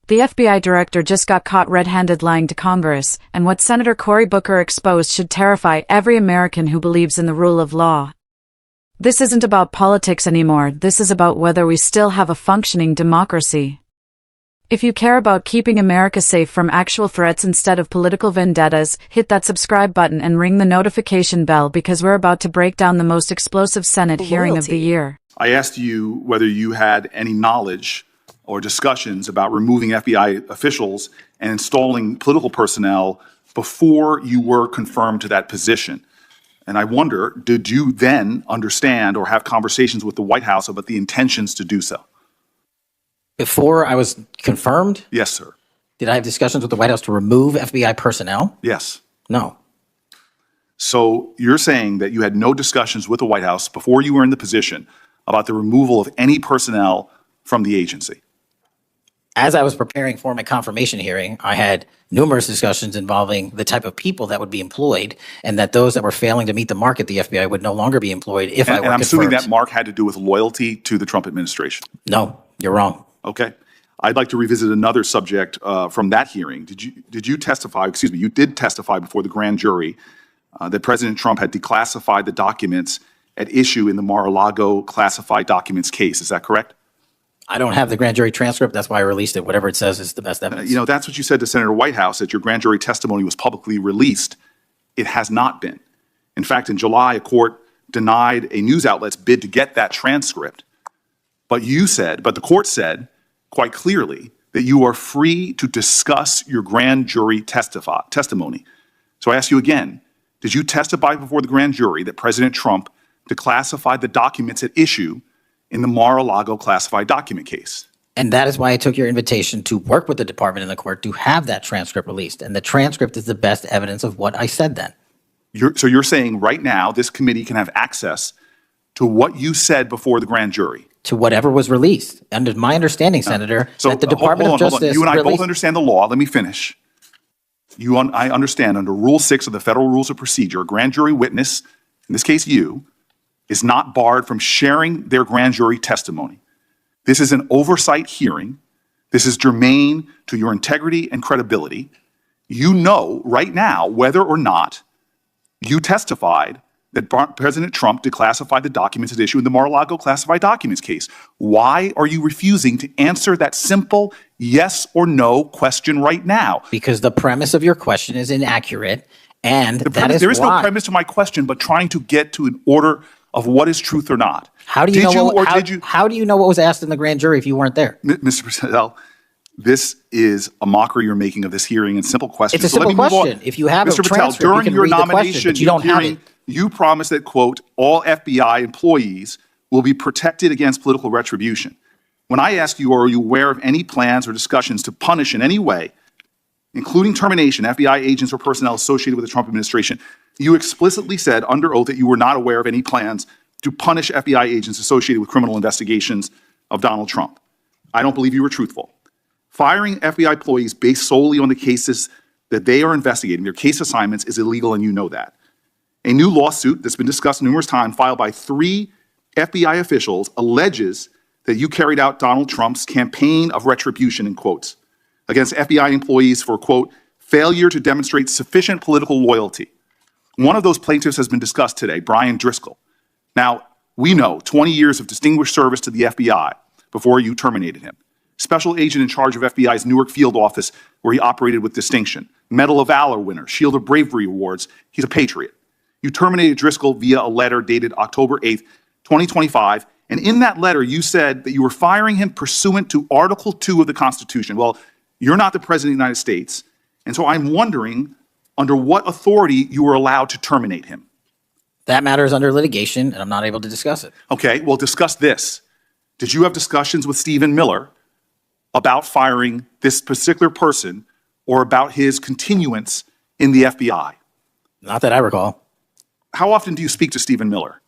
The FBI director just got caught red-handed lying to Congress, and what Senator Cory Booker exposed should terrify every American who believes in the rule of law. This isn't about politics anymore, this is about whether we still have a functioning democracy. If you care about keeping America safe from actual threats instead of political vendettas, hit that subscribe button and ring the notification bell because we're about to break down the most explosive Senate hearing of the year. I asked you whether you had any knowledge or discussions about removing FBI officials and installing political personnel before you were confirmed to that position. And I wonder, did you then understand or have conversations with the White House about the intentions to do so? Before I was confirmed? Yes, sir. Did I have discussions with the White House to remove FBI personnel? Yes. No. So you're saying that you had no discussions with the White House before you were in the position about the removal of any personnel from the agency? As I was preparing for my confirmation hearing, I had numerous discussions involving the type of people that would be employed, and that those that were failing to meet the mark at the FBI would no longer be employed if I were confirmed. And I'm assuming that mark had to do with loyalty to the Trump administration. No, you're wrong. Okay. I'd like to revisit another subject from that hearing. Did you testify, you did testify before the grand jury that President Trump had declassified the documents at issue in the Mar-a-Lago classified documents case. Is that correct? I don't have the grand jury transcript. That's why I released it. Whatever it says is the best evidence. That's what you said to Senator Whitehouse, that your grand jury testimony was publicly released. It has not been. In fact, in July, a court denied a news outlet's bid to get that transcript. But the court said quite clearly that you are free to discuss your grand jury testimony. So I ask you again, did you testify before the grand jury that President Trump declassified the documents at issue in the Mar-a-Lago classified document case? And that is why I took your invitation to work with the department and the court to have that transcript released. And the transcript is the best evidence of what I said then. So you're saying right now this committee can have access to what you said before the grand jury? To whatever was released. Under my understanding, Senator, that the Department of Justice... You and I both understand the law. Let me finish. I understand under Rule 6 of the Federal Rules of Procedure, a grand jury witness, in this case you, is not barred from sharing their grand jury testimony. This is an oversight hearing. This is germane to your integrity and credibility. You know right now whether or not you testified that President Trump declassified the documents at issue in the Mar-a-Lago classified documents case. Why are you refusing to answer that simple yes or no question right now? Because the premise of your question is inaccurate, and there is no premise to my question, but trying to get to an order of what is truth or not. How do you how do you know what was asked in the grand jury if you weren't there? Mr. Patel, this is a mockery you're making of this hearing and simple questions. It's a simple question. If you have Mr. a transcript, Patel, during you can your read nomination, the question, but you don't have it. You promised that, quote, all FBI employees will be protected against political retribution. When I ask you, are you aware of any plans or discussions to punish in any way, including termination, FBI agents or personnel associated with the Trump administration, you explicitly said under oath that you were not aware of any plans to punish FBI agents associated with criminal investigations of Donald Trump. I don't believe you were truthful. Firing FBI employees based solely on the cases that they are investigating, their case assignments, is illegal, and you know that. A new lawsuit that's been discussed numerous times, filed by 3 FBI officials, alleges that you carried out Donald Trump's campaign of retribution, in quotes, against FBI employees for, quote, failure to demonstrate sufficient political loyalty. One of those plaintiffs has been discussed today, Brian Driscoll. Now, we know 20 years of distinguished service to the FBI before you terminated him. Special agent in charge of FBI's Newark field office, where he operated with distinction. Medal of Valor winner, Shield of Bravery awards. He's a patriot. You terminated Driscoll via a letter dated October 8th, 2025. And in that letter, you said that you were firing him pursuant to Article 2 of the Constitution. Well, you're not the President of the United States. And so I'm wondering under what authority you were allowed to terminate him. That matter is under litigation, and I'm not able to discuss it. Okay, well, discuss this. Did you have discussions with Stephen Miller about firing this particular person or about his continuance in the FBI? Not that I recall. How often do you speak to Stephen Miller?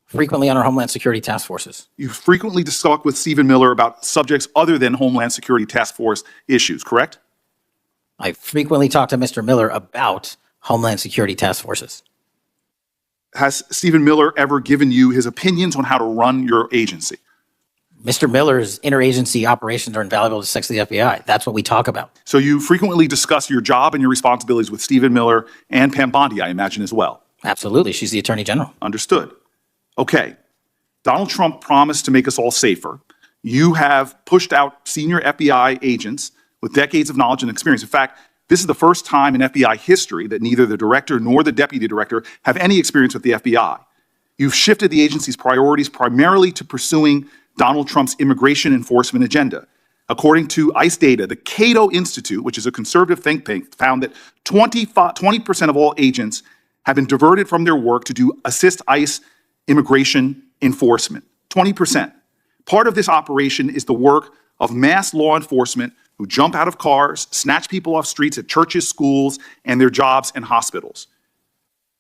Frequently on our Homeland Security task forces. You frequently talk with Stephen Miller about subjects other than Homeland Security task force issues, correct? I frequently talk to Mr. Miller about Homeland Security task forces. Has Stephen Miller ever given you his opinions on how to run your agency? Mr. Miller's interagency operations are invaluable to the success of the FBI. That's what we talk about. So you frequently discuss your job and your responsibilities with Stephen Miller and Pam Bondi, I imagine, as well. Absolutely. She's the Attorney General. Understood. Okay. Donald Trump promised to make us all safer. You have pushed out senior FBI agents with decades of knowledge and experience. In fact, this is the first time in FBI history that neither the director nor the deputy director have any experience with the FBI. You've shifted the agency's priorities primarily to pursuing Donald Trump's immigration enforcement agenda. According to ICE data, the Cato Institute, which is a conservative think tank, found that 20% of all agents have been diverted from their work to assist ICE immigration enforcement. 20%. Part of this operation is the work of mass law enforcement who jump out of cars, snatch people off streets at churches, schools, and their jobs and hospitals.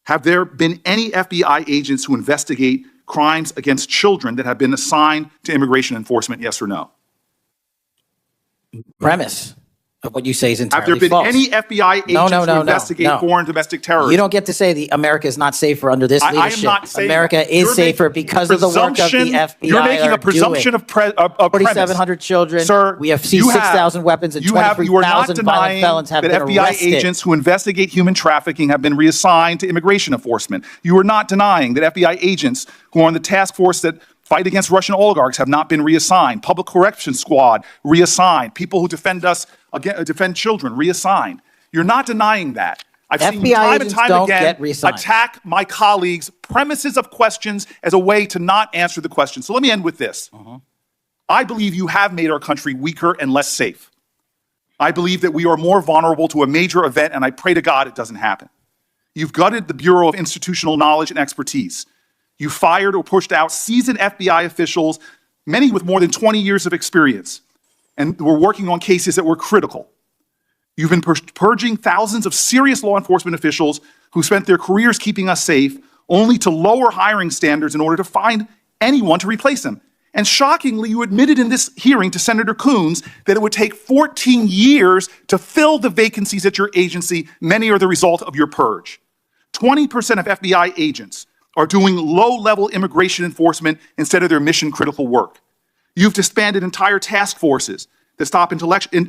Have there been any FBI agents who investigate crimes against children that have been assigned to immigration enforcement, yes or no? Premise of what you say is entirely Have there been false. any FBI agents who investigate no. foreign domestic terrorism? You don't get to say the America is not safer under this leadership. I am not saying America that. is You're safer making because of the work of the FBI. You're making a presumption of premise. 4,700 children. Sir, we have seen 6,000 weapons and you are not 23,000 violent felons have that been FBI arrested. agents who investigate human trafficking have been reassigned to immigration enforcement. You are not denying that FBI agents who are on the task force that fight against Russian oligarchs have not been reassigned. Public Corrections Squad reassigned. People who defend children reassigned. You're not denying that. I've seen you time and time again attack my colleagues' premises of questions as a way to not answer the question. So let me end with this. I believe you have made our country weaker and less safe. I believe that we are more vulnerable to a major event, and I pray to God it doesn't happen. You've gutted the Bureau of Institutional Knowledge and Expertise. You fired or pushed out seasoned FBI officials, many with more than 20 years of experience, and were working on cases that were critical. You've been purging thousands of serious law enforcement officials who spent their careers keeping us safe, only to lower hiring standards in order to find anyone to replace them. And shockingly, you admitted in this hearing to Senator Coons that it would take 14 years to fill the vacancies at your agency. Many are the result of your purge. 20% of FBI agents are doing low-level immigration enforcement instead of their mission-critical work. You've disbanded entire task forces that stop election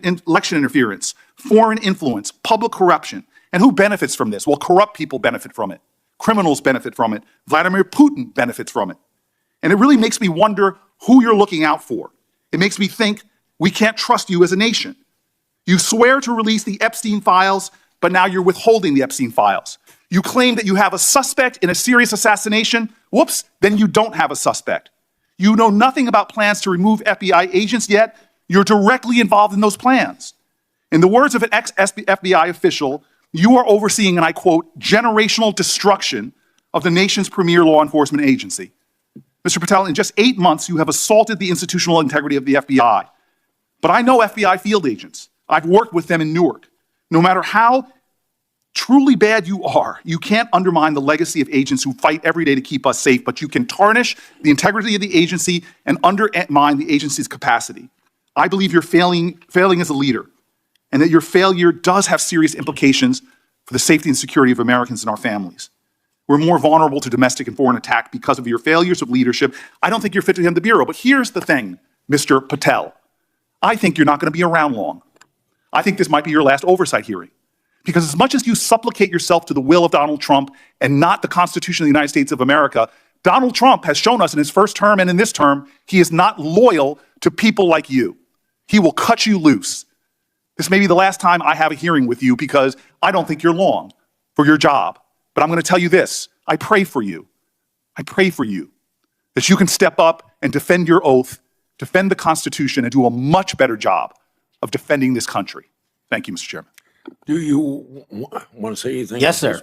interference, foreign influence, public corruption. And who benefits from this? Well, corrupt people benefit from it. Criminals benefit from it. Vladimir Putin benefits from it. And it really makes me wonder who you're looking out for. It makes me think we can't trust you as a nation. You swear to release the Epstein files, but now you're withholding the Epstein files. You claim that you have a suspect in a serious assassination. Whoops, then you don't have a suspect. You know nothing about plans to remove FBI agents, yet you're directly involved in those plans. In the words of an ex-FBI official, you are overseeing, and I quote, generational destruction of the nation's premier law enforcement agency. Mr. Patel, in just 8 months, you have assaulted the institutional integrity of the FBI. But I know FBI field agents. I've worked with them in Newark. No matter how truly bad you are, you can't undermine the legacy of agents who fight every day to keep us safe, but you can tarnish the integrity of the agency and undermine the agency's capacity. I believe you're failing as a leader, and that your failure does have serious implications for the safety and security of Americans and our families. We're more vulnerable to domestic and foreign attack because of your failures of leadership. I don't think you're fit to hand the Bureau, but here's the thing, Mr. Patel. I think you're not going to be around long. I think this might be your last oversight hearing. Because as much as you supplicate yourself to the will of Donald Trump and not the Constitution of the United States of America, Donald Trump has shown us in his first term and in this term, he is not loyal to people like you. He will cut you loose. This may be the last time I have a hearing with you because I don't think you're long for your job. But I'm going to tell you this. I pray for you. I pray for you that you can step up and defend your oath, defend the Constitution, and do a much better job of defending this country. Thank you, Mr. Chairman. Do you want to say anything? Yes, sir.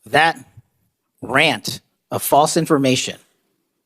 That rant of false information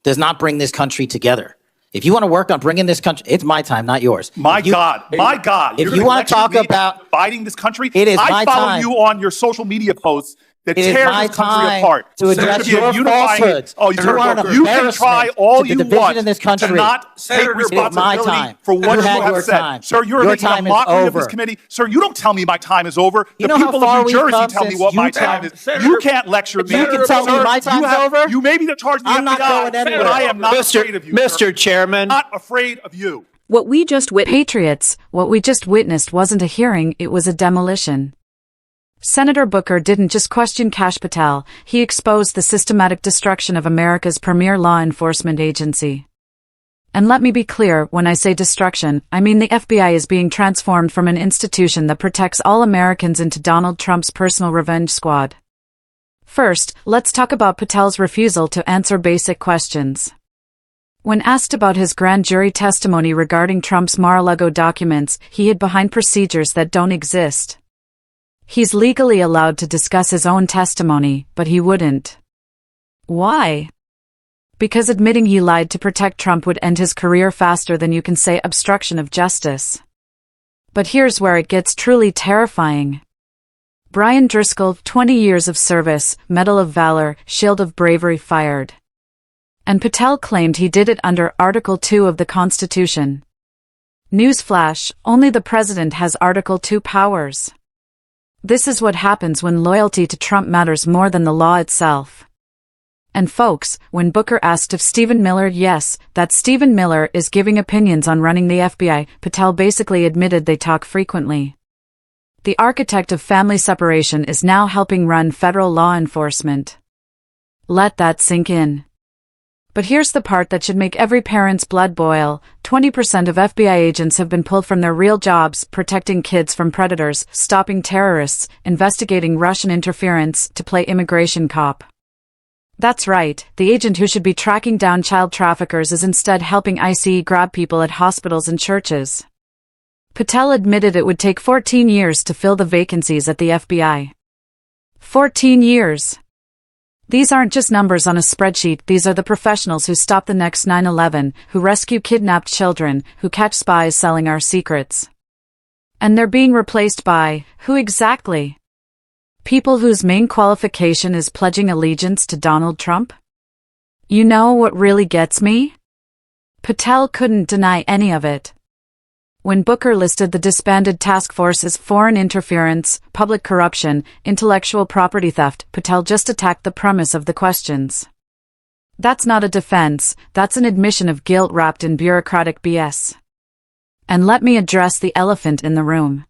does not bring this country together. If you want to work on bringing this country, it's my time, not yours. My God. If you want to talk about dividing this country, it is I my follow time. you on your social media posts that It is tears my this country time apart. to address There should be a your unifying- falsehoods. Oh, You are an you can try embarrassment all to the you division want in this to country. not take Senator, it is my responsibility time. for what You you had have your said. time. Sir, you're Your making a time is mockery of this over. committee. Sir, you don't tell me my time is over. You The know how people far of New we've Jersey come tell me since what my you time is. Senator, You can't lecture me. you can tell me Sir, my time's over, You may be the charge of the I'm not FBI, going anywhere. but I am not afraid of you, sir. Mr. Chairman. Not afraid of you. What we just Patriots, what we just witnessed wasn't a hearing, it was a demolition. Senator Booker didn't just question Kash Patel, he exposed the systematic destruction of America's premier law enforcement agency. And let me be clear, when I say destruction, I mean the FBI is being transformed from an institution that protects all Americans into Donald Trump's personal revenge squad. First, let's talk about Patel's refusal to answer basic questions. When asked about his grand jury testimony regarding Trump's Mar-a-Lago documents, he hid behind procedures that don't exist. He's legally allowed to discuss his own testimony, but he wouldn't. Why? Because admitting he lied to protect Trump would end his career faster than you can say obstruction of justice. But here's where it gets truly terrifying. Brian Driscoll, 20 years of service, Medal of Valor, Shield of Bravery fired. And Patel claimed he did it under Article 2 of the Constitution. Newsflash, only the president has Article 2 powers. This is what happens when loyalty to Trump matters more than the law itself. And folks, when Booker asked if Stephen Miller, yes, that Stephen Miller is giving opinions on running the FBI, Patel basically admitted they talk frequently. The architect of family separation is now helping run federal law enforcement. Let that sink in. But here's the part that should make every parent's blood boil. 20% of FBI agents have been pulled from their real jobs, protecting kids from predators, stopping terrorists, investigating Russian interference, to play immigration cop. That's right, the agent who should be tracking down child traffickers is instead helping ICE grab people at hospitals and churches. Patel admitted it would take 14 years to fill the vacancies at the FBI. 14 years. These aren't just numbers on a spreadsheet, these are the professionals who stop the next 9/11, who rescue kidnapped children, who catch spies selling our secrets. And they're being replaced by, who exactly? People whose main qualification is pledging allegiance to Donald Trump? You know what really gets me? Patel couldn't deny any of it. When Booker listed the disbanded task force as foreign interference, public corruption, intellectual property theft, Patel just attacked the premise of the questions. That's not a defense, that's an admission of guilt wrapped in bureaucratic BS. And let me address the elephant in the room.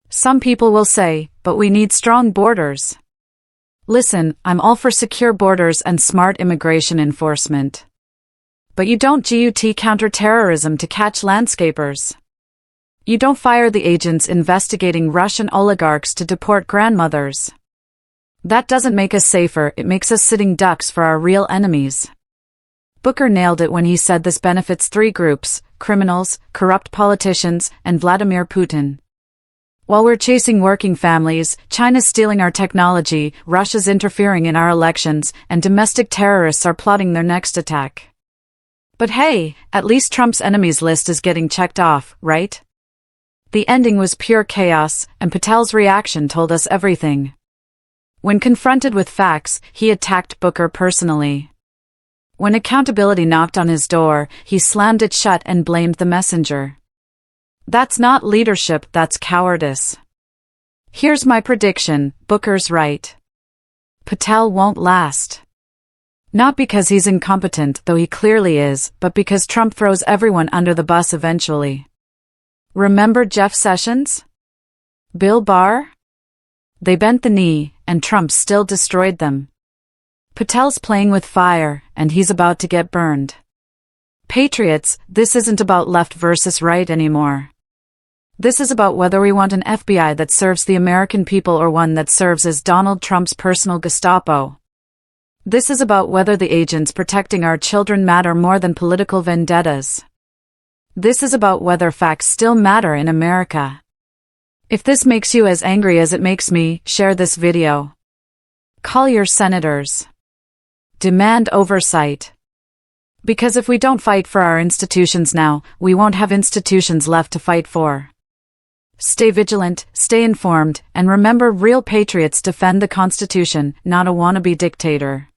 Some people will say, but we need strong borders. Listen, I'm all for secure borders and smart immigration enforcement. But you don't counter-terrorism to catch landscapers. You don't fire the agents investigating Russian oligarchs to deport grandmothers. That doesn't make us safer, it makes us sitting ducks for our real enemies. Booker nailed it when he said this benefits three groups: criminals, corrupt politicians, and Vladimir Putin. While we're chasing working families, China's stealing our technology, Russia's interfering in our elections, and domestic terrorists are plotting their next attack. But hey, at least Trump's enemies list is getting checked off, right? The ending was pure chaos, and Patel's reaction told us everything. When confronted with facts, he attacked Booker personally. When accountability knocked on his door, he slammed it shut and blamed the messenger. That's not leadership, that's cowardice. Here's my prediction, Booker's right. Patel won't last. Not because he's incompetent, though he clearly is, but because Trump throws everyone under the bus eventually. Remember Jeff Sessions? Bill Barr? They bent the knee, and Trump still destroyed them. Patel's playing with fire, and he's about to get burned. Patriots, this isn't about left versus right anymore. This is about whether we want an FBI that serves the American people or one that serves as Donald Trump's personal Gestapo. This is about whether the agents protecting our children matter more than political vendettas. This is about whether facts still matter in America. If this makes you as angry as it makes me, share this video. Call your senators. Demand oversight. Because if we don't fight for our institutions now, we won't have institutions left to fight for. Stay vigilant, stay informed, and remember, real patriots defend the Constitution, not a wannabe dictator.